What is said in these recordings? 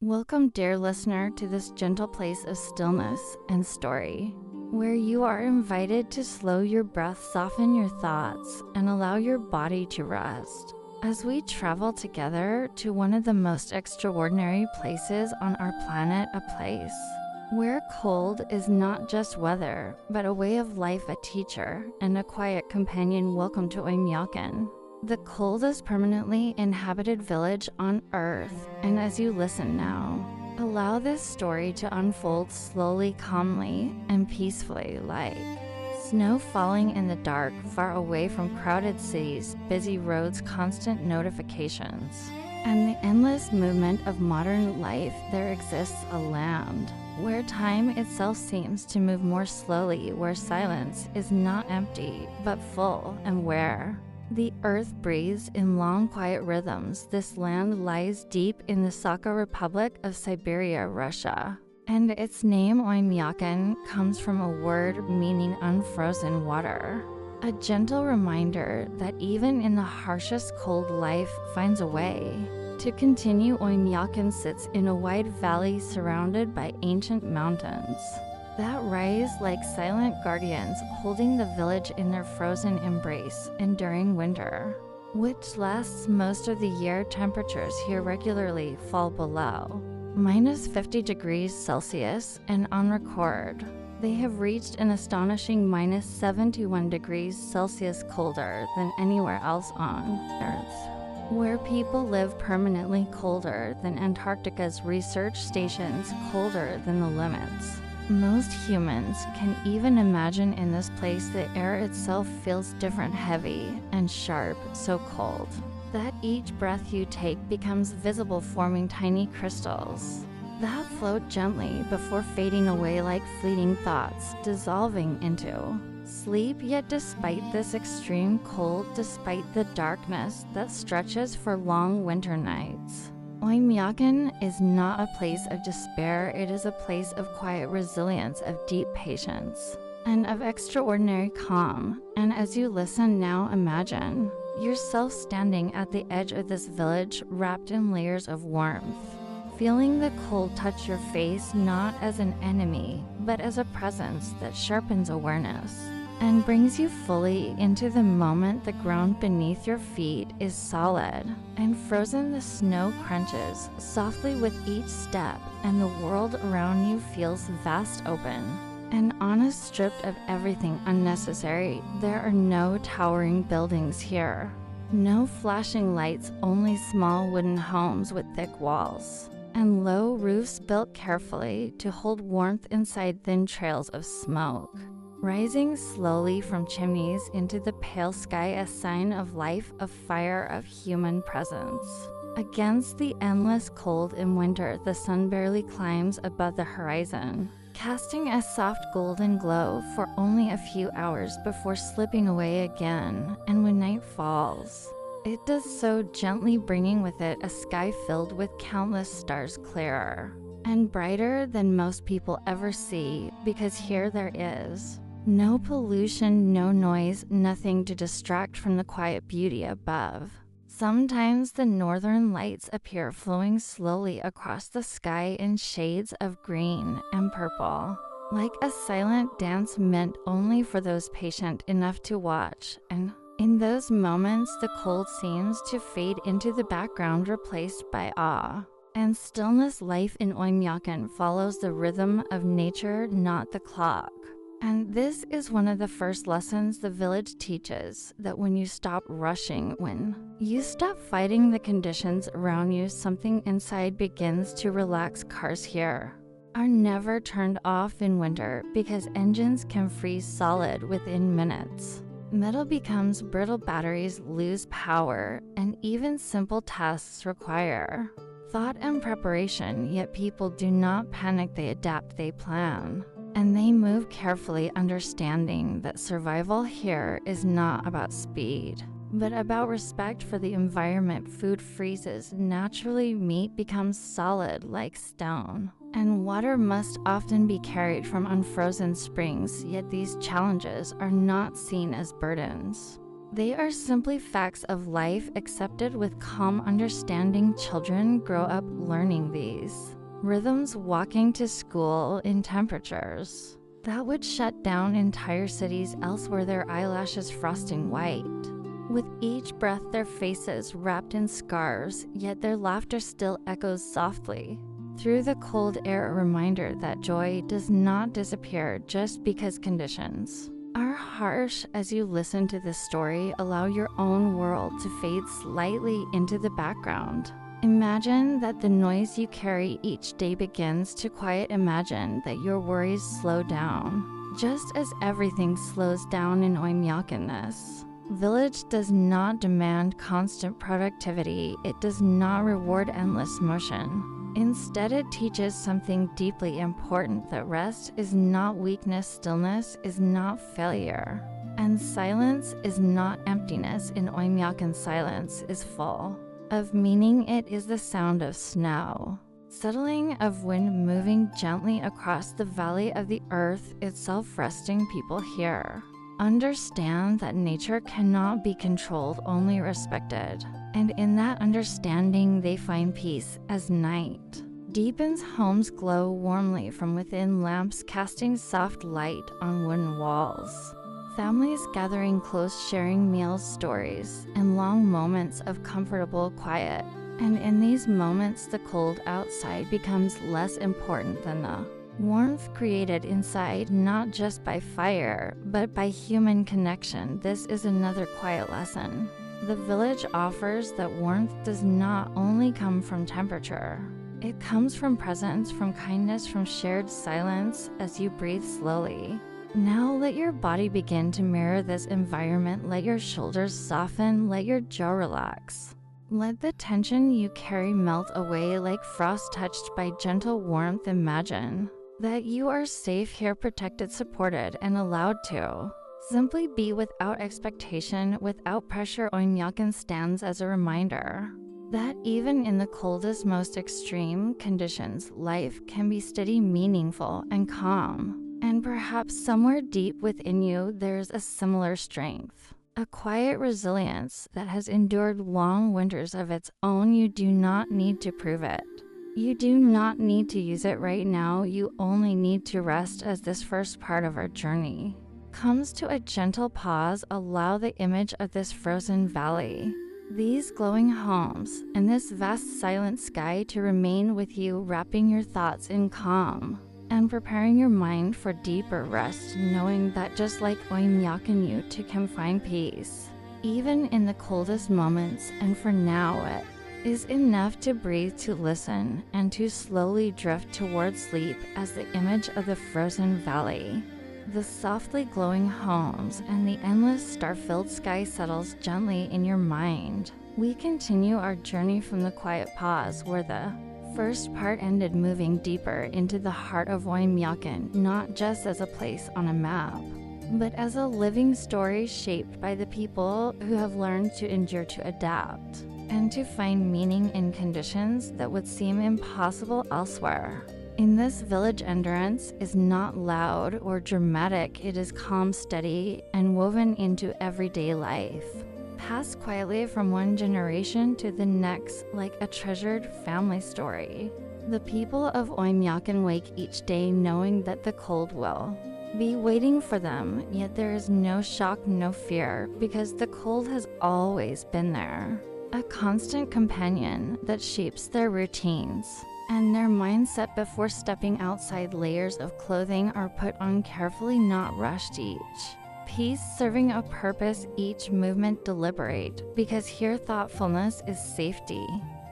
Welcome, dear listener, to this gentle place of stillness and story, where you are invited to slow your breath, soften your thoughts, and allow your body to rest. As we travel together to one of the most extraordinary places on our planet, a place where cold is not just weather, but a way of life, a teacher, and a quiet companion. Welcome to Oymyakon, the coldest permanently inhabited village on Earth. And as you listen now, allow this story to unfold slowly, calmly, and peacefully, like snow falling in the dark, far away from crowded cities, busy roads, constant notifications, and the endless movement of modern life. There exists a land where time itself seems to move more slowly, where silence is not empty, but full, and where the earth breathes in long, quiet rhythms. This land lies deep in the Sakha Republic of Siberia, Russia. And its name, Oymyakon, comes from a word meaning unfrozen water. A gentle reminder that even in the harshest cold, life finds a way to continue. Oymyakon sits in a wide valley surrounded by ancient mountains that rise like silent guardians, holding the village in their frozen embrace. And during winter, which lasts most of the year, temperatures here regularly fall below -50 degrees Celsius, and on record, they have reached an astonishing -71 degrees Celsius colder than anywhere else on Earth, where people live permanently colder than Antarctica's research stations, colder than the limits most humans can even imagine. In this place, the air itself feels different, heavy and sharp, so cold that each breath you take becomes visible, forming tiny crystals that float gently before fading away like fleeting thoughts, dissolving into sleep. Yet despite this extreme cold, despite the darkness that stretches for long winter nights, Oymyakon is not a place of despair. It is a place of quiet resilience, of deep patience, and of extraordinary calm. And as you listen now, imagine yourself standing at the edge of this village, wrapped in layers of warmth, feeling the cold touch your face, not as an enemy, but as a presence that sharpens awareness and brings you fully into the moment. The ground beneath your feet is solid and frozen. The snow crunches softly with each step, and the world around you feels vast, open, and honest, stripped of everything unnecessary. There are no towering buildings here, no flashing lights, only small wooden homes with thick walls and low roofs built carefully to hold warmth inside thin trails of smoke rising slowly from chimneys into the pale sky, a sign of life, of fire, of human presence. Against the endless cold in winter, the sun barely climbs above the horizon, casting a soft golden glow for only a few hours before slipping away again. And when night falls, it does so gently, bringing with it a sky filled with countless stars, clearer and brighter than most people ever see, because here there is no pollution, no noise, nothing to distract from the quiet beauty above. Sometimes the northern lights appear, flowing slowly across the sky in shades of green and purple, like a silent dance meant only for those patient enough to watch. And in those moments, the cold seems to fade into the background, replaced by awe and stillness. Life in Oymyakon follows the rhythm of nature, not the clock. And this is one of the first lessons the village teaches, that when you stop rushing, when you stop fighting the conditions around you, something inside begins to relax. Cars here are never turned off in winter because engines can freeze solid within minutes. Metal becomes brittle, batteries lose power, and even simple tasks require thought and preparation. Yet people do not panic, they adapt, they plan. And they move carefully, understanding that survival here is not about speed, but about respect for the environment. Food freezes naturally, meat becomes solid like stone, and water must often be carried from unfrozen springs. Yet these challenges are not seen as burdens. They are simply facts of life, accepted with calm understanding. Children grow up learning these rhythms walking to school in temperatures that would shut down entire cities, else were their eyelashes frosting white. With each breath, their faces wrapped in scarves, yet their laughter still echoes softly through the cold air, a reminder that joy does not disappear just because conditions are harsh. As you listen to this story, allow your own world to fade slightly into the background. Imagine that the noise you carry each day begins to quiet. Imagine that your worries slow down, just as everything slows down in Oymyakonness. Village does not demand constant productivity. It does not reward endless motion. Instead, it teaches something deeply important, that rest is not weakness, stillness is not failure, and silence is not emptiness. In Oymyakon, silence is full of meaning. It is the sound of snow settling, of wind moving gently across the valley, of the earth itself resting. People here understand that nature cannot be controlled, only respected. And in that understanding, they find peace as night deepens. Homes glow warmly from within, lamps casting soft light on wooden walls. Families gathering close, sharing meals, stories, and long moments of comfortable quiet. And in these moments, the cold outside becomes less important than the warmth created inside, not just by fire, but by human connection. This is another quiet lesson the village offers, that warmth does not only come from temperature. It comes from presence, from kindness, from shared silence. As you breathe slowly, now let your body begin to mirror this environment. Let your shoulders soften, let your jaw relax. Let the tension you carry melt away like frost touched by gentle warmth. Imagine that you are safe here, protected, supported, and allowed to simply be without expectation, without pressure. Oymyakon stands as a reminder that even in the coldest, most extreme conditions, life can be steady, meaningful, and calm. And perhaps somewhere deep within you, there's a similar strength, a quiet resilience that has endured long winters of its own. You do not need to prove it. You do not need to use it right now. You only need to rest. As this first part of our journey comes to a gentle pause, allow the image of this frozen valley, these glowing homes, and this vast silent sky to remain with you, wrapping your thoughts in calm and preparing your mind for deeper rest, knowing that just like Oymyakon, you too can find peace, even in the coldest moments. And for now, it is enough to breathe, to listen, and to slowly drift towards sleep. As the image of the frozen valley, the softly glowing homes, and the endless star-filled sky settles gently in your mind, we continue our journey from the quiet pause where the first part ended, moving deeper into the heart of Oymyakon, not just as a place on a map, but as a living story shaped by the people who have learned to endure, to adapt, and to find meaning in conditions that would seem impossible elsewhere. In this village, endurance is not loud or dramatic. It is calm, steady, and woven into everyday life, passed quietly from one generation to the next like a treasured family story. The people of Oymyakon wake each day knowing that the cold will be waiting for them, yet there is no shock, no fear, because the cold has always been there, a constant companion that shapes their routines and their mindset. Before stepping outside, layers of clothing are put on carefully, not rushed, each piece serving a purpose, each movement deliberate, because here thoughtfulness is safety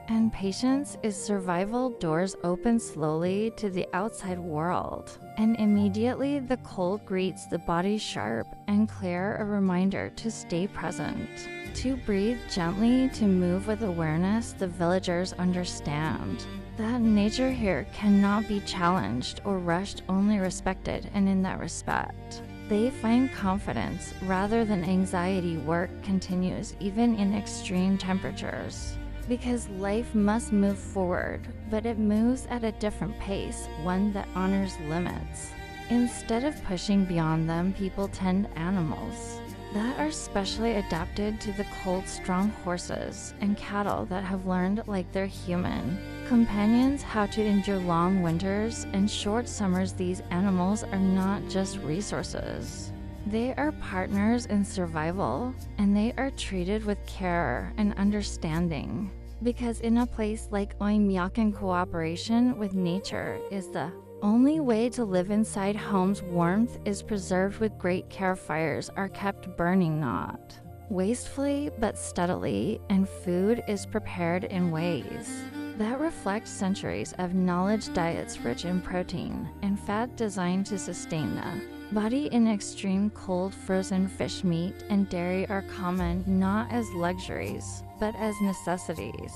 and patience is survival. Doors open slowly to the outside world, and immediately the cold greets the body, sharp and clear, a reminder to stay present, to breathe gently, to move with awareness. The villagers understand that nature here cannot be challenged or rushed, only respected, and in that respect, they find confidence rather than anxiety. Work continues even in extreme temperatures, because life must move forward, but it moves at a different pace, one that honors limits. Instead of pushing beyond them, people tend animals that are specially adapted to the cold, strong horses and cattle that have learned, like they're human, Companions how to endure long winters and short summers. These animals are not just resources. They are partners in survival, and they are treated with care and understanding. Because in a place like Oymyakon, cooperation with nature is the only way to live. Inside homes, warmth is preserved with great care. Fires are kept burning not wastefully but steadily, and food is prepared in ways that reflect centuries of knowledge. Diets rich in protein and fat designed to sustain the body in extreme cold. Frozen fish, meat, and dairy are common not as luxuries but as necessities.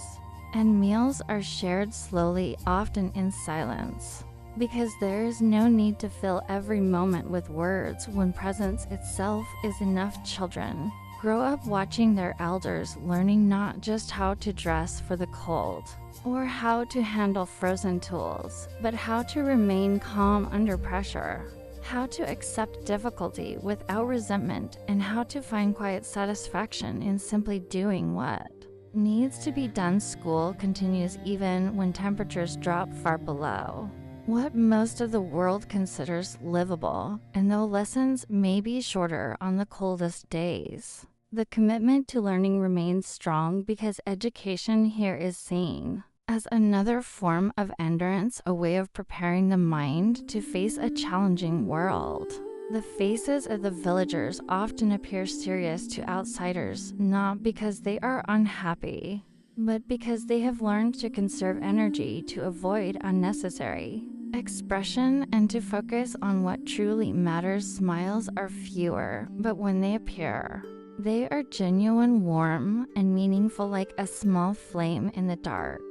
And meals are shared slowly, often in silence, because there is no need to fill every moment with words when presence itself is enough. Children grow up watching their elders, learning not just how to dress for the cold or how to handle frozen tools, but how to remain calm under pressure, how to accept difficulty without resentment, and how to find quiet satisfaction in simply doing what needs to be done. School continues even when temperatures drop far below what most of the world considers livable, and though lessons may be shorter on the coldest days, the commitment to learning remains strong because education here is seen as another form of endurance, a way of preparing the mind to face a challenging world. The faces of the villagers often appear serious to outsiders, not because they are unhappy, but because they have learned to conserve energy, to avoid unnecessary expression, and to focus on what truly matters. Smiles are fewer, but when they appear, they are genuine, warm, and meaningful, like a small flame in the dark.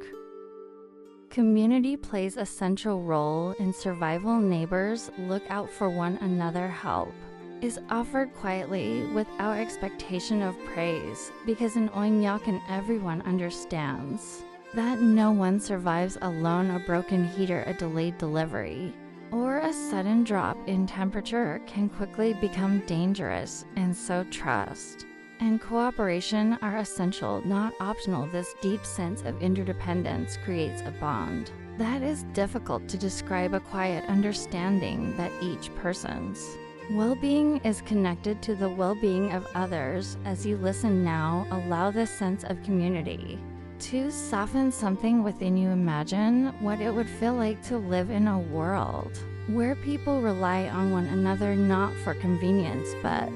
Community plays a central role in survival. Neighbors look out for one another. Help is offered quietly without expectation of praise, because in Oymyakon everyone understands that no one survives alone. A broken heater, a delayed delivery, or a sudden drop in temperature can quickly become dangerous, and so trust and cooperation are essential, not optional. This deep sense of interdependence creates a bond that is difficult to describe, a quiet understanding that each person's well-being is connected to the well-being of others. As you listen now, allow this sense of community to soften something within you. Imagine what it would feel like to live in a world where people rely on one another not for convenience but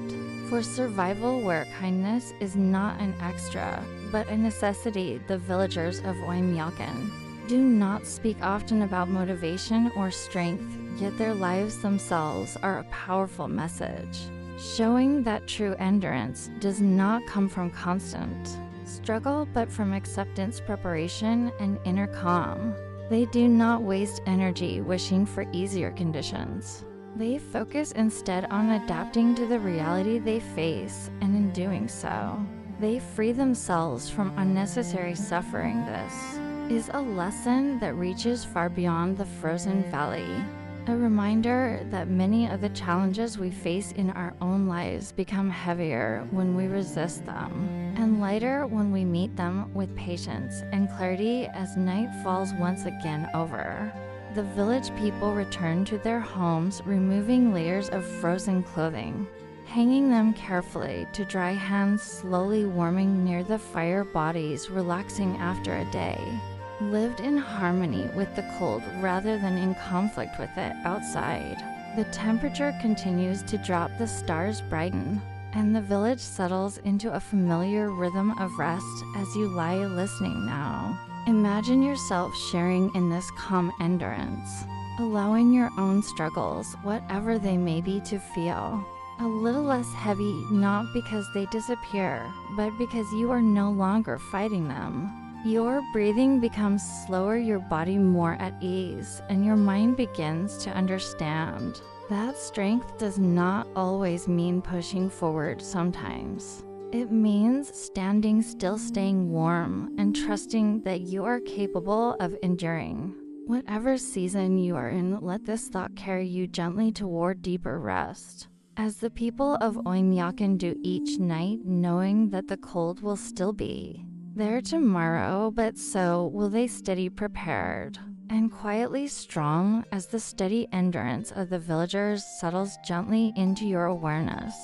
for survival, where kindness is not an extra but a necessity. The villagers of Oymyakon do not speak often about motivation or strength, yet their lives themselves are a powerful message, showing that true endurance does not come from constant struggle but from acceptance, preparation, and inner calm. They do not waste energy wishing for easier conditions. They focus instead on adapting to the reality they face, and in doing so, they free themselves from unnecessary suffering. This is a lesson that reaches far beyond the frozen valley, a reminder that many of the challenges we face in our own lives become heavier when we resist them, and lighter when we meet them with patience and clarity. As night falls once again over, the village people return to their homes, removing layers of frozen clothing, hanging them carefully to dry, hands slowly warming near the fire, bodies relaxing after a day lived in harmony with the cold rather than in conflict with it. Outside, the temperature continues to drop, the stars brighten, and the village settles into a familiar rhythm of rest. As you lie listening now, imagine yourself sharing in this calm endurance, allowing your own struggles, whatever they may be, to feel a little less heavy, not because they disappear, but because you are no longer fighting them. Your breathing becomes slower, your body more at ease, and your mind begins to understand that strength does not always mean pushing forward. Sometimes it means standing still, staying warm, and trusting that you are capable of enduring. Whatever season you are in, let this thought carry you gently toward deeper rest. As the people of Oymyakon do each night, knowing that the cold will still be their tomorrow, but so will they steady prepared, and quietly strong as the steady endurance of the villagers settles gently into your awareness.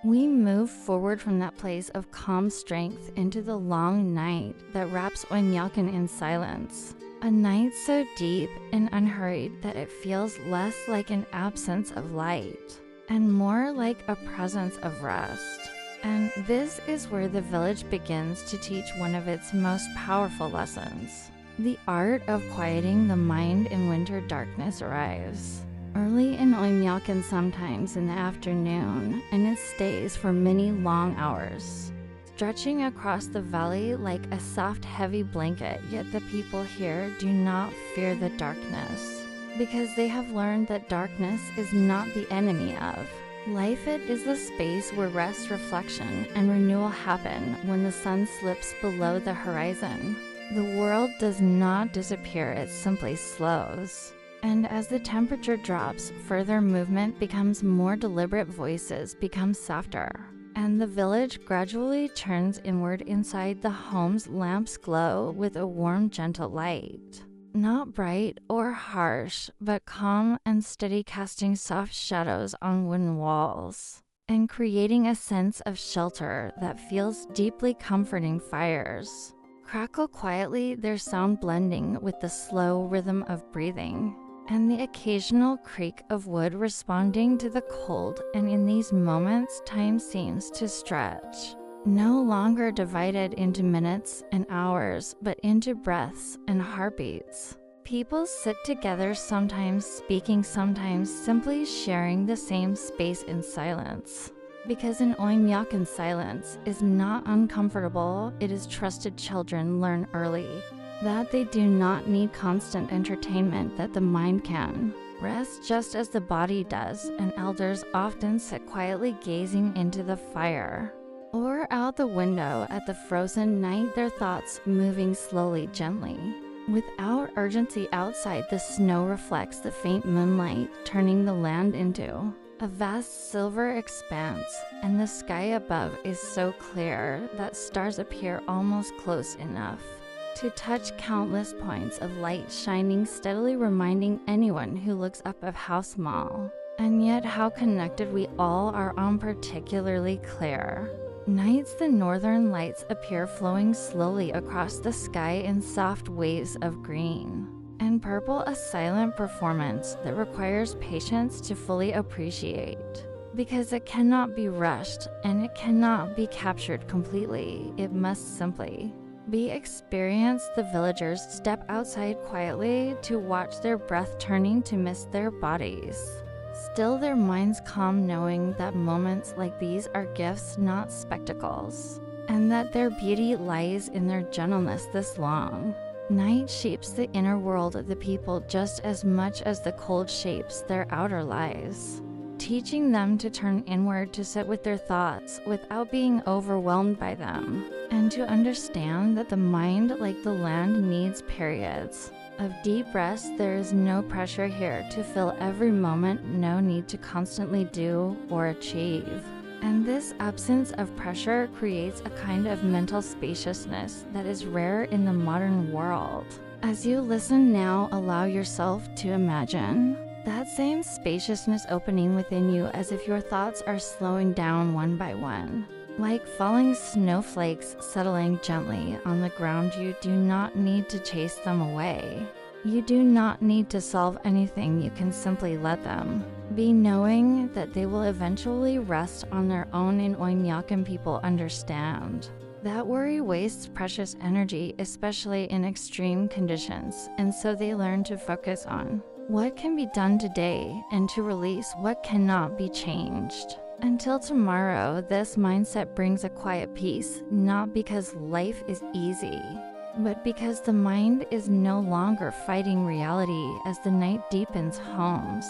We move forward from that place of calm strength into the long night that wraps Oymyakon in silence. A night so deep and unhurried that it feels less like an absence of light and more like a presence of rest. And this is where the village begins to teach one of its most powerful lessons. The art of quieting the mind in winter darkness arrives. Early in Oymyakon, sometimes in the afternoon, and it stays for many long hours, stretching across the valley like a soft, heavy blanket. Yet the people here do not fear the darkness, because they have learned that darkness is not the enemy of life. It is the space where rest, reflection, and renewal happen when the sun slips below the horizon. The world does not disappear, it simply slows. And as the temperature drops, further movement becomes more deliberate, voices become softer, and the village gradually turns inward. Inside the homes, lamps glow with a warm, gentle light. Not bright or harsh, but calm and steady, casting soft shadows on wooden walls and creating a sense of shelter that feels deeply comforting. Fires crackle quietly, their sound blending with the slow rhythm of breathing and the occasional creak of wood responding to the cold. And in these moments, time seems to stretch, no longer divided into minutes and hours, but into breaths and heartbeats. People sit together, sometimes speaking, sometimes simply sharing the same space in silence. Because in Oymyakon, silence is not uncomfortable. It is trusted. Children learn early that they do not need constant entertainment, that the mind can rest just as the body does, and elders often sit quietly gazing into the fire or out the window at the frozen night, their thoughts moving slowly, gently. Without urgency outside, the snow reflects the faint moonlight, turning the land into a vast silver expanse, and the sky above is so clear that stars appear almost close enough to touch countless points of light, shining steadily, reminding anyone who looks up of how small and yet how connected we all are on. Particularly clear nights, the northern lights appear flowing slowly across the sky in soft waves of green and purple, a silent performance that requires patience to fully appreciate, because it cannot be rushed and it cannot be captured completely. It must simply be experienced. The villagers step outside quietly to watch their breath turning to mist, their bodies still, their minds calm, knowing that moments like these are gifts, not spectacles, and that their beauty lies in their gentleness. This long night shapes the inner world of the people just as much as the cold shapes their outer lives, teaching them to turn inward, to sit with their thoughts without being overwhelmed by them, and to understand that the mind, like the land, needs periods of deep rest. There is no pressure here to fill every moment, no need to constantly do or achieve. And this absence of pressure creates a kind of mental spaciousness that is rare in the modern world. As you listen now, allow yourself to imagine that same spaciousness opening within you, as if your thoughts are slowing down one by one, like falling snowflakes settling gently on the ground. You do not need to chase them away. You do not need to solve anything. You can simply let them be, knowing that they will eventually rest on their own. In Oymyakon, people understand that worry wastes precious energy, especially in extreme conditions, and so they learn to focus on what can be done today and to release what cannot be changed until tomorrow. This mindset brings a quiet peace, not because life is easy, but because the mind is no longer fighting reality. As the night deepens, homes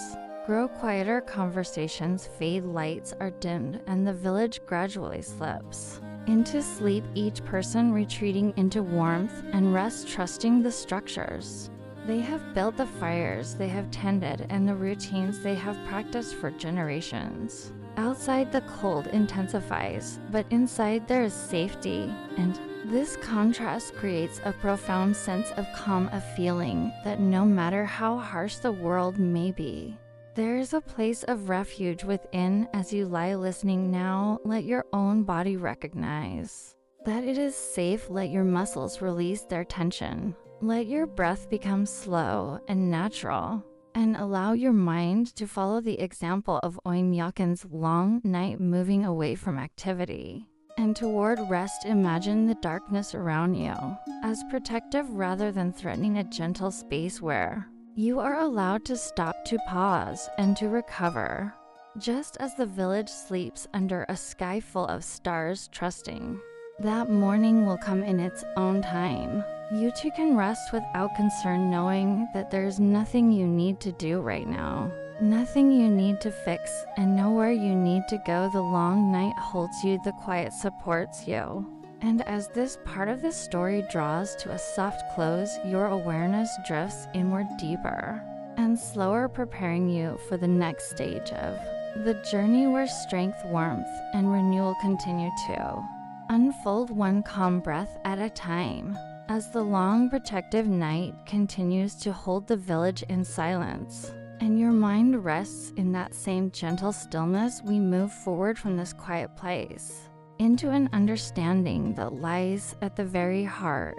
grow quieter, conversations fade, lights are dimmed, and the village gradually slips into sleep, each person retreating into warmth and rest, trusting the structures they have built, the fires they have tended, and the routines they have practiced for generations. Outside, the cold intensifies, but inside there is safety, and this contrast creates a profound sense of calm, a feeling that no matter how harsh the world may be, there is a place of refuge within. As you lie listening now, let your own body recognize that it is safe. Let your muscles release their tension. Let your breath become slow and natural, and allow your mind to follow the example of Oymyakon's long night, moving away from activity and toward rest. Imagine the darkness around you as protective rather than threatening, a gentle space where you are allowed to stop, to pause, and to recover. Just as the village sleeps under a sky full of stars, trusting that morning will come in its own time, you too can rest without concern, knowing that there's nothing you need to do right now, nothing you need to fix, and nowhere you need to go. The long night holds you, the quiet supports you. And as this part of the story draws to a soft close, your awareness drifts inward, deeper and slower, preparing you for the next stage of the journey where strength, warmth, and renewal continue to unfold, one calm breath at a time. As the long protective night continues to hold the village in silence, and your mind rests in that same gentle stillness, we move forward from this quiet place into an understanding that lies at the very heart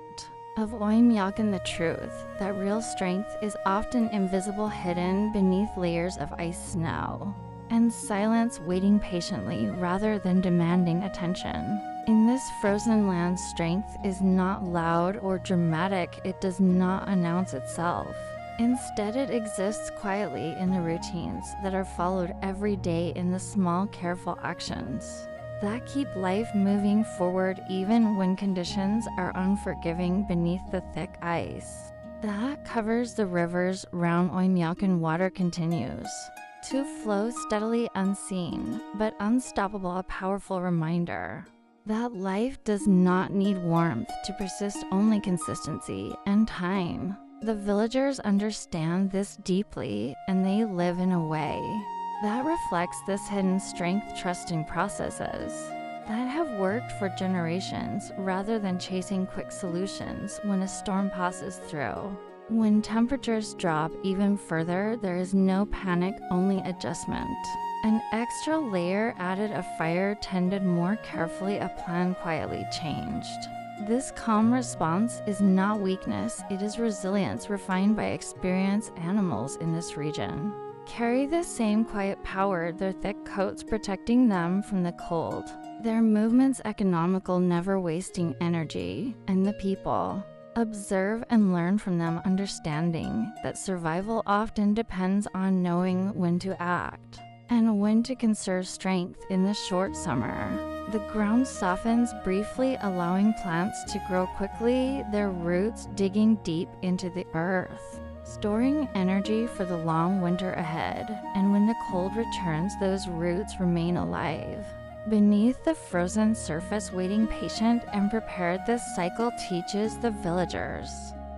of Oymyakon, the truth that real strength is often invisible, hidden beneath layers of ice, snow, and silence, waiting patiently rather than demanding attention. In this frozen land, strength is not loud or dramatic. It does not announce itself. Instead, it exists quietly in the routines that are followed every day, in the small, careful actions that keep life moving forward even when conditions are unforgiving. Beneath the thick ice that covers the rivers round Oymyakon, water continues to flow steadily, unseen but unstoppable, a powerful reminder that life does not need warmth to persist, only consistency and time. The villagers understand this deeply, and they live in a way that reflects this hidden strength, trusting processes that have worked for generations rather than chasing quick solutions. When a storm passes through, when temperatures drop even further, there is no panic, only adjustment. An extra layer added, a fire tended more carefully, a plan quietly changed. This calm response is not weakness, it is resilience refined by experience. Animals in this region carry the same quiet power, their thick coats protecting them from the cold, their movements economical, never wasting energy, and the people observe and learn from them, understanding that survival often depends on knowing when to act and when to conserve strength. In the short summer, the ground softens briefly, allowing plants to grow quickly, their roots digging deep into the earth, storing energy for the long winter ahead. And when the cold returns, those roots remain alive beneath the frozen surface, waiting patient and prepared. This cycle teaches the villagers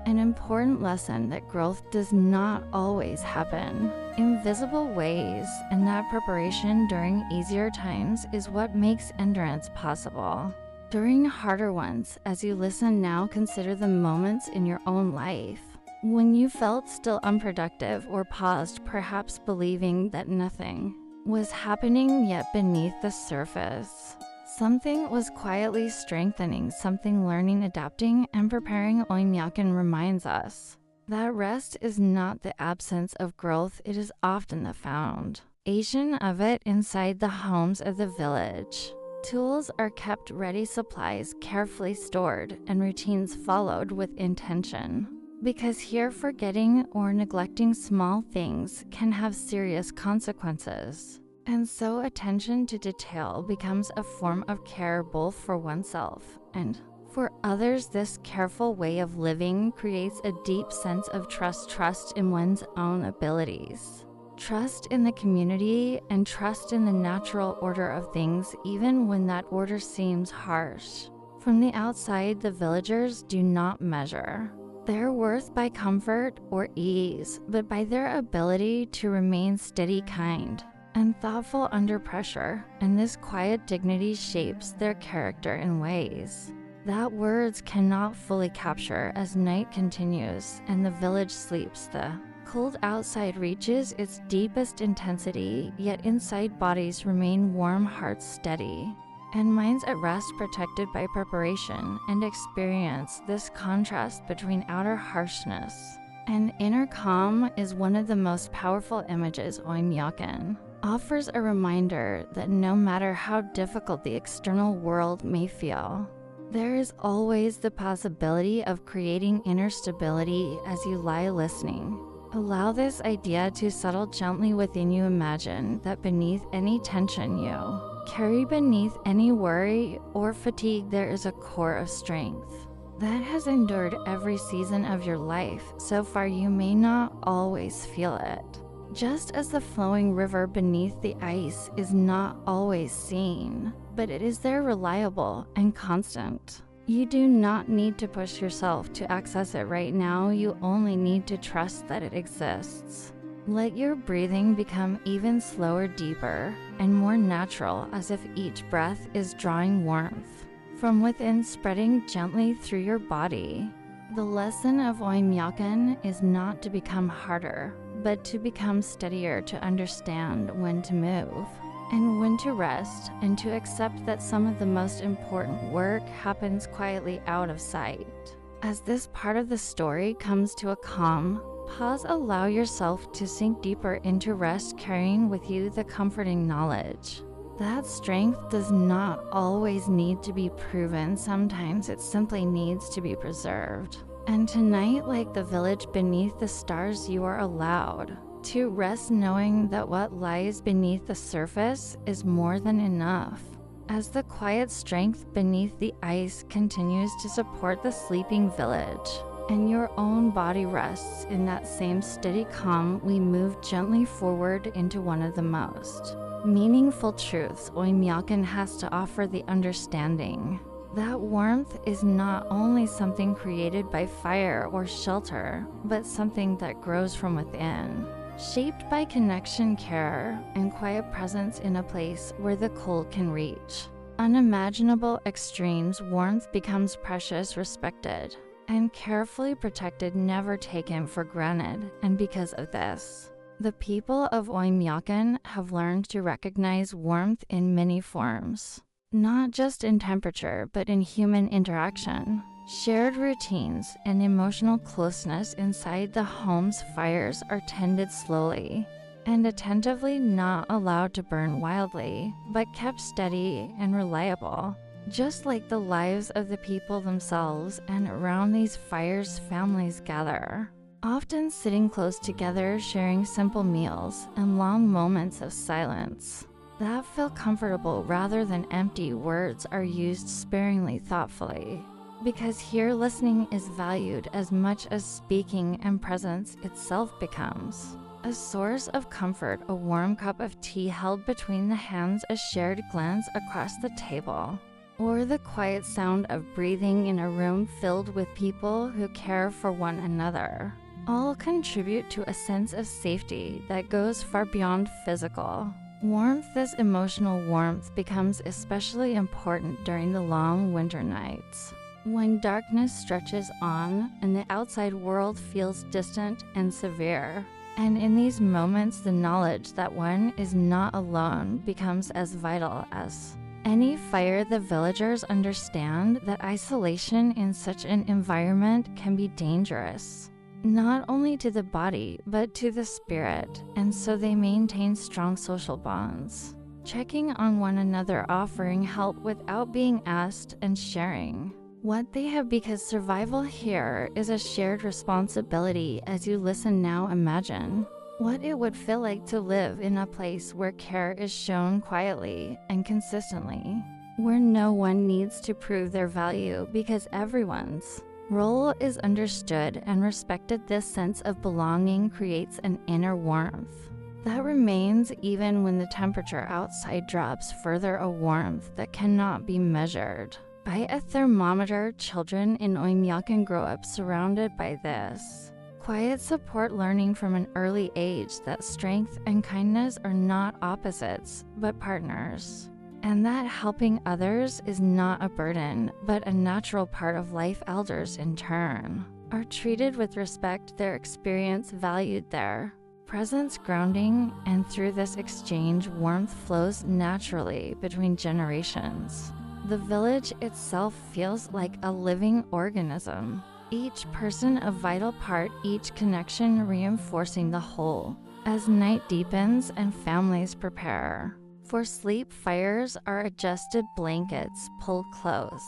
an important lesson, that growth does not always happen in visible ways, and that preparation during easier times is what makes endurance possible during harder ones. As you listen now, consider the moments in your own life when you felt still unproductive, or paused, perhaps believing that nothing was happening. Yet beneath the surface, something was quietly strengthening, something learning, adapting, and preparing. Oymyakon reminds us that rest is not the absence of growth, it is often the foundation of it. Inside the homes of the village, tools are kept ready, supplies carefully stored, and routines followed with intention. Because here, forgetting or neglecting small things can have serious consequences. And so attention to detail becomes a form of care, both for oneself and for others. This careful way of living creates a deep sense of trust in one's own abilities, trust in the community, and trust in the natural order of things, even when that order seems harsh. From the outside, the villagers do not measure their worth by comfort or ease, but by their ability to remain steady, kind, and thoughtful under pressure, and this quiet dignity shapes their character in ways that words cannot fully capture. As night continues and the village sleeps, the cold outside reaches its deepest intensity, yet inside bodies remain warm, hearts steady, and minds at rest, protected by preparation, and experience this contrast between outer harshness and inner calm is one of the most powerful images Oymyakon offers, a reminder that no matter how difficult the external world may feel, there is always the possibility of creating inner stability as you lie listening. Allow this idea to settle gently within you. Imagine that beneath any tension you carry, beneath any worry or fatigue, there is a core of strength that has endured every season of your life. So far, you may not always feel it. Just as the flowing river beneath the ice is not always seen, but it is there, reliable and constant. You do not need to push yourself to access it right now. You only need to trust that it exists. Let your breathing become even slower, deeper, and more natural, as if each breath is drawing warmth from within, spreading gently through your body. The lesson of Oymyakon is not to become harder, but to become steadier, to understand when to move and when to rest, and to accept that some of the most important work happens quietly out of sight. As this part of the story comes to a calm pause, allow yourself to sink deeper into rest, carrying with you the comforting knowledge that strength does not always need to be proven. Sometimes it simply needs to be preserved. And tonight, like the village beneath the stars, you are allowed to rest, knowing that what lies beneath the surface is more than enough. As the quiet strength beneath the ice continues to support the sleeping village, and your own body rests in that same steady calm, we move gently forward into one of the most meaningful truths Oymyakon has to offer: the understanding that warmth is not only something created by fire or shelter, but something that grows from within, shaped by connection, care, and quiet presence in a place where the cold can reach unimaginable extremes. Warmth becomes precious, respected, and carefully protected, never taken for granted. And because of this, the people of Oymyakon have learned to recognize warmth in many forms, not just in temperature, but in human interaction, shared routines, and emotional closeness. Inside the home's fires are tended slowly and attentively, not allowed to burn wildly, but kept steady and reliable, just like the lives of the people themselves. And around these fires, families gather, often sitting close together, sharing simple meals and long moments of silence that feel comfortable rather than empty. Words are used sparingly, thoughtfully, because here listening is valued as much as speaking, and presence itself becomes a source of comfort. A warm cup of tea held between the hands, a shared glance across the table, or the quiet sound of breathing in a room filled with people who care for one another, all contribute to a sense of safety that goes far beyond physical warmth. This emotional warmth becomes especially important during the long winter nights, when darkness stretches on and the outside world feels distant and severe. And in these moments, the knowledge that one is not alone becomes as vital as any fire. The villagers understand that isolation in such an environment can be dangerous, not only to the body, but to the spirit, and so they maintain strong social bonds, checking on one another, offering help without being asked, and sharing what they have, because survival here is a shared responsibility. As you listen now, imagine what it would feel like to live in a place where care is shown quietly and consistently, where no one needs to prove their value because everyone's role is understood and respected. This sense of belonging creates an inner warmth that remains even when the temperature outside drops further, a warmth that cannot be measured by a thermometer. Children in Oymyakon grow up surrounded by this Quiet support learning from an early age that strength and kindness are not opposites, but partners. And that helping others is not a burden, but a natural part of life. Elders, in turn, are treated with respect, their experience valued, their presence grounding, and through this exchange, warmth flows naturally between generations. The village itself feels like a living organism, each person a vital part, each connection reinforcing the whole. As night deepens and families prepare for sleep, fires are adjusted, blankets pulled close,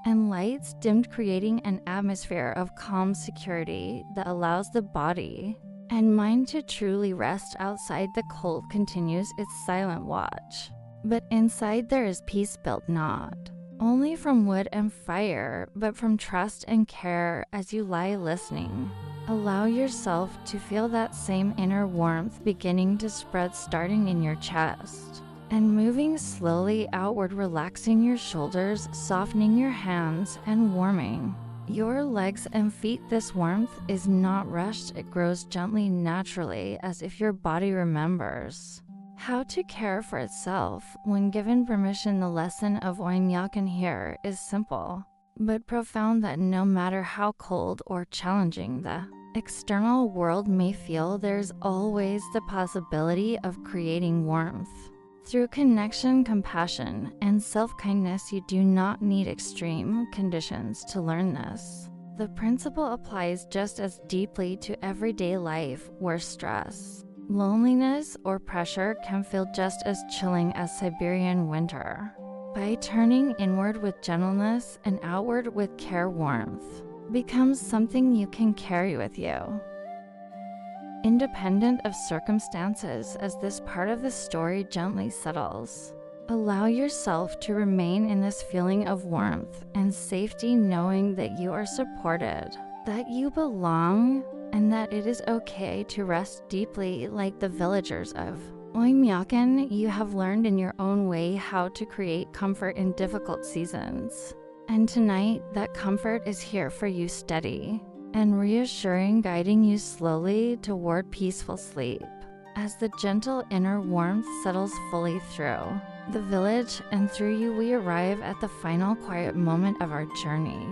and lights dimmed, creating an atmosphere of calm security that allows the body and mind to truly rest. Outside, the cold continues its silent watch, but inside there is peace built not only from wood and fire, but from trust and care. As you lie listening, allow yourself to feel that same inner warmth beginning to spread, starting in your chest and moving slowly outward, relaxing your shoulders, softening your hands, and warming your legs and feet. This warmth is not rushed, it grows gently, naturally, as if your body remembers how to care for itself when given permission. The lesson of Oymyakon here is simple but profound, that no matter how cold or challenging the external world may feel, there's always the possibility of creating warmth through connection, compassion, and self-kindness. You do not need extreme conditions to learn this. The principle applies just as deeply to everyday life, where stress, loneliness, or pressure can feel just as chilling as Siberian winter. By turning inward with gentleness and outward with care, warmth becomes something you can carry with you, independent of circumstances. As this part of the story gently settles, allow yourself to remain in this feeling of warmth and safety, knowing that you are supported, that you belong, and that it is okay to rest deeply. Like the villagers of Oymyakon, you have learned in your own way how to create comfort in difficult seasons. And tonight, that comfort is here for you, steady and reassuring, guiding you slowly toward peaceful sleep. As the gentle inner warmth settles fully through the village and through you, we arrive at the final quiet moment of our journey,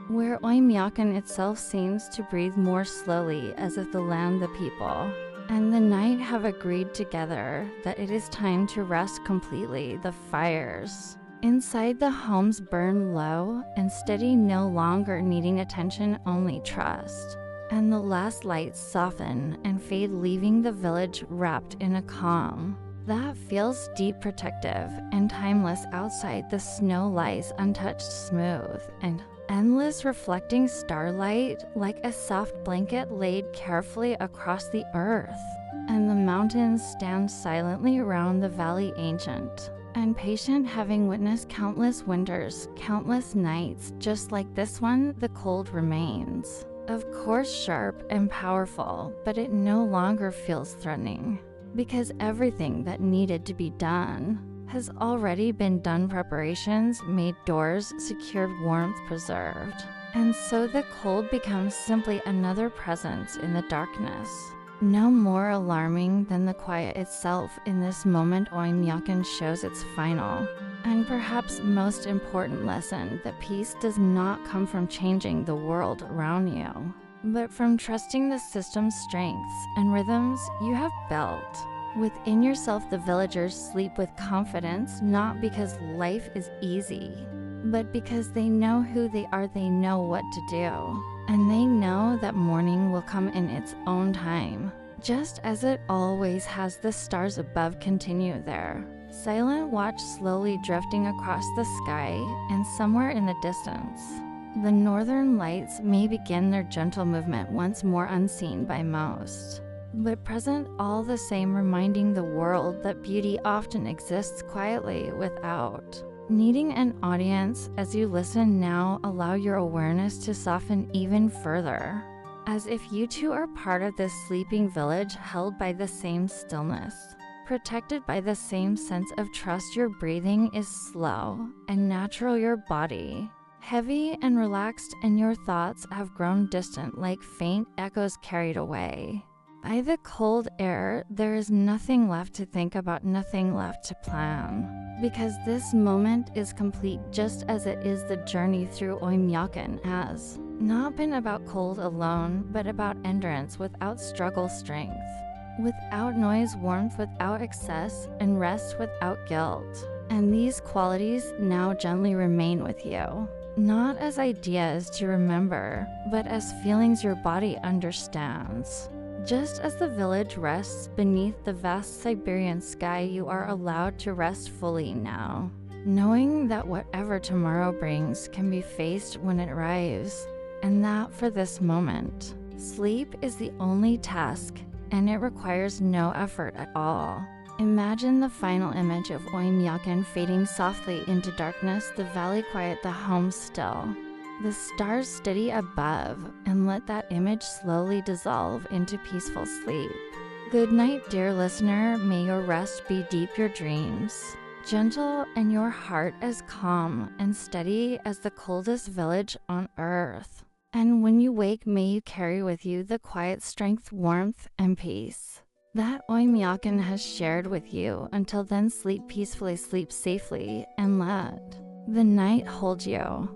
where Oymyakon itself seems to breathe more slowly, as if the land, the people, and the night have agreed together that it is time to rest completely. The fires inside the homes burn low and steady, no longer needing attention, only trust. And the last lights soften and fade, leaving the village wrapped in a calm that feels deep, protective, and timeless. Outside, the snow lies untouched, smooth, and endless, reflecting starlight like a soft blanket laid carefully across the earth. And the mountains stand silently around the valley, ancient and patient, having witnessed countless winters, countless nights. Just like this one, the cold remains, of course, sharp and powerful, but it no longer feels threatening, because everything that needed to be done has already been done. Preparations made, doors secured, warmth preserved. And so the cold becomes simply another presence in the darkness, no more alarming than the quiet itself. In this moment, Oymyakon shows its final and perhaps most important lesson, that peace does not come from changing the world around you, but from trusting the system's strengths and rhythms you have built within yourself. The villagers sleep with confidence, not because life is easy, but because they know who they are, they know what to do, and they know that morning will come in its own time, just as it always has. The stars above continue their silent watch, slowly drifting across the sky, and somewhere in the distance, the northern lights may begin their gentle movement, once more unseen by most, but present all the same, reminding the world that beauty often exists quietly without needing an audience. As you listen now, allow your awareness to soften even further, as if you too are part of this sleeping village, held by the same stillness, protected by the same sense of trust. Your breathing is slow and natural, your body heavy and relaxed, and your thoughts have grown distant like faint echoes carried away. By the cold air, there is nothing left to think about, nothing left to plan. Because this moment is complete just as it is the journey through Oymyakon has not been about cold alone, but about endurance without struggle, strength without noise, warmth without excess, and rest without guilt. And these qualities now gently remain with you, not as ideas to remember, but as feelings your body understands. Just as the village rests beneath the vast Siberian sky, you are allowed to rest fully now, knowing that whatever tomorrow brings can be faced when it arrives, and that for this moment, sleep is the only task, and it requires no effort at all. Imagine the final image of Oymyakon fading softly into darkness, the valley quiet, the home still, the stars steady above, and let that image slowly dissolve into peaceful sleep. Good night, dear listener. May your rest be deep, your dreams gentle, and your heart as calm and steady as the coldest village on earth. And when you wake, may you carry with you the quiet strength, warmth, and peace that Oymyakon has shared with you. Until then, sleep peacefully, sleep safely, and let the night hold you.